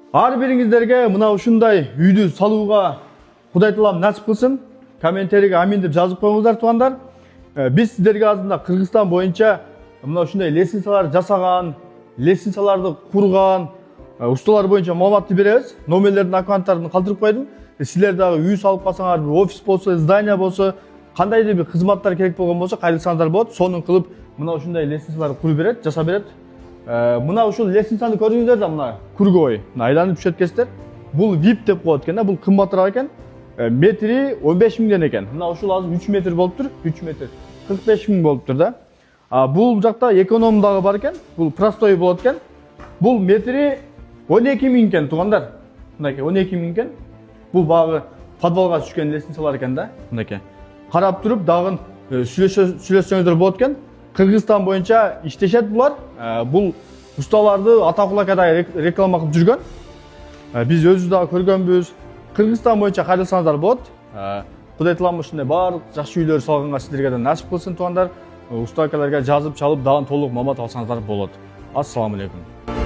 Ар бириңиздерге мына ушундай үйдү салууга Кудай Таалам насип кылсын. Комментарийге амин деп жазып коюңуздар туугандар. Биз сиздерге азында Кыргызстан боюнча мына ушундай лестницалар жасаган, лестницаларды курган ustalar боюнча маалыматты беребиз. Номерлердин аккаунттарын калтырып койдум. Силер дагы үй салып калсаңар, бир офис болсо, здание болсо, кандайдыр бир кызматтар керек болгон болсо, кайрылсаңыздар болот. Сонун кылып мына ушундай лестницаларды куруп берет, жасап берет. Мына ушул лестницаны көрдүңүздөр да, мына круговой, айланып түшөт экенсиздер. Бул VIP деп коет экен да, бул кымбатыраак экен. Метри 15 миңден экен. Мына ушул азыр 3 метр болуп тур, 3 метр 45 миң болуп тур да. Бул жакта эконом дагы бар экен. Бул простой болот экен. Бул метри 12 миң экен туугандар. Мынакей 12 миң экен. Бул багы подвалга түшкөн лестницалар экен да. Мынакей. Карап туруп дагы сүйлөшсөңүздөр болот экен. Кыргызстан боюнча иштешет булар. Бул ustaларды атакулакадай реклама кылып жүргөн. Биз өзүбүз дагы көргөнбүз. Кыргызстан боюнча кайрылсаңыздар болот. Кудай Таалам ушундай баардык жакшы үйлөр салганга сиздерге да насип кылсын туугандар. Уста акаларга жазып чалып дагы толук маалымат алсаңыздар болот. Ассаламу алейкум.